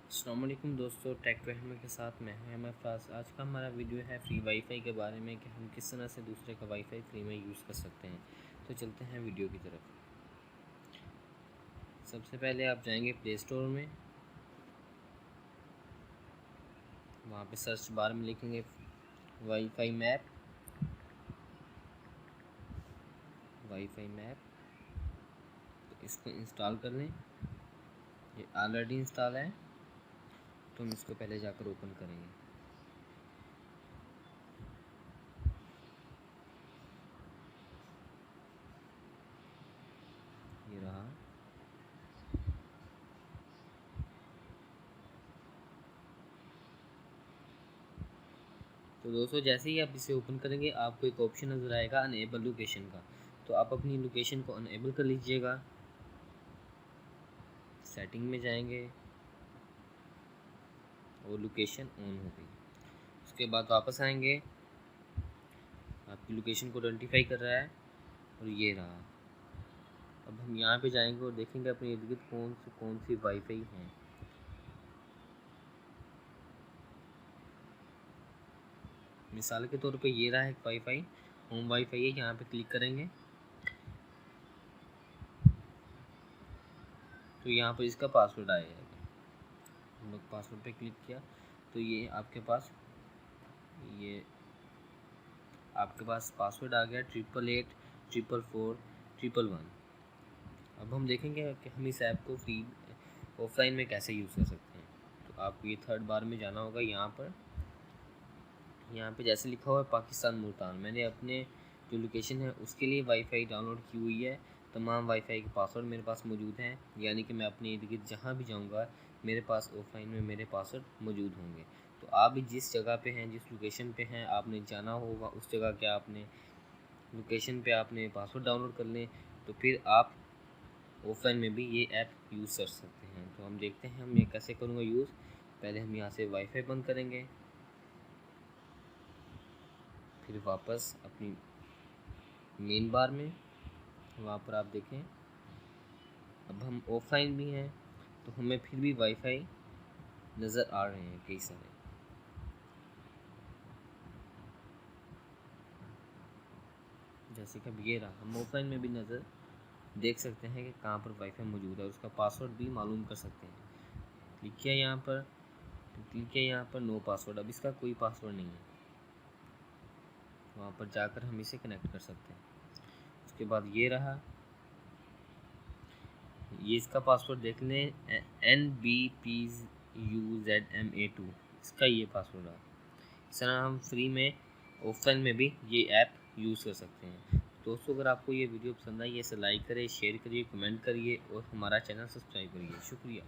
अस्सलाम वालेकुम दोस्तों, टेक रहमर के साथ मैं हूं हमारे पास। आज का हमारा वीडियो है फ्री वाईफाई के बारे में कि हम किस तरह से दूसरे का वाईफाई फ्री में यूज़ कर सकते हैं। तो चलते हैं वीडियो की तरफ। सबसे पहले आप जाएंगे प्ले स्टोर में, वहाँ पे सर्च बार में लिखेंगे वाईफाई मैप। तो इसको इंस्टॉल कर लें। ये ऑलरेडी इंस्टॉल है तो हम इसको पहले जाकर ओपन करेंगे। ये रहा। तो दोस्तों जैसे ही आप इसे ओपन करेंगे आपको एक ऑप्शन नज़र आएगा अनेबल लोकेशन का। तो आप अपनी लोकेशन को अनेबल कर लीजिएगा। सेटिंग में जाएंगे और लोकेशन ऑन हो गई। उसके बाद वापस आएंगे, आपकी लोकेशन को आइडेंटिफाई कर रहा है और ये रहा। अब हम यहाँ पे जाएंगे और देखेंगे अपने इर्द गिर्द कौन सी वाईफाई हैं। मिसाल के तौर पे ये रहा एक वाईफाई, होम वाईफाई है। यहाँ पे क्लिक करेंगे तो यहाँ पर इसका पासवर्ड आएगा। हम लोग पासवर्ड पे क्लिक किया तो ये आपके पास पासवर्ड आ गया 88884411। अब हम देखेंगे कि हम इस ऐप को फ्री ऑफलाइन में कैसे यूज़ कर सकते हैं। तो आपको ये थर्ड बार में जाना होगा। यहाँ पे जैसे लिखा हुआ है पाकिस्तान मुल्तान, मैंने अपने जो लोकेशन है उसके लिए वाईफाई डाउनलोड की हुई है। तमाम वाईफाई के पासवर्ड मेरे पास मौजूद हैं, यानी कि मैं अपने इर्द गिर्द जहाँ भी जाऊँगा मेरे पास ऑफलाइन में मेरे पासवर्ड मौजूद होंगे। तो आप भी जिस जगह पे हैं, जिस लोकेशन पे हैं, आपने जाना होगा उस जगह के आपने लोकेशन पे आपने पासवर्ड डाउनलोड कर लें, तो फिर आप ऑफलाइन में भी ये ऐप यूज़ कर सकते हैं। तो हम देखते हैं हम ये कैसे करूँगा यूज़। पहले हम यहाँ से वाईफाई बंद करेंगे, फिर वापस अपनी मेन बार में, वहाँ पर आप देखें अब हम ऑफलाइन भी हैं तो हमें फिर भी वाईफाई नज़र आ रहे हैं कई सारे। जैसे कि अब ये रहा, हम ऑफलाइन में भी नज़र देख सकते हैं कि कहाँ पर वाईफाई मौजूद है, उसका पासवर्ड भी मालूम कर सकते हैं। क्लिक किया यहाँ पर, नो पासवर्ड। अब इसका कोई पासवर्ड नहीं है, वहाँ पर जाकर हम इसे कनेक्ट कर सकते हैं। उसके बाद ये रहा, ये इसका पासवर्ड देख लें NBPUZMA2, इसका ये पासवर्ड है। इस तरह हम फ्री में ऑफलाइन में भी ये ऐप यूज़ कर सकते हैं। दोस्तों अगर आपको ये वीडियो पसंद आई, इसे लाइक करिए, शेयर करिए, कमेंट करिए और हमारा चैनल सब्सक्राइब करिए। शुक्रिया।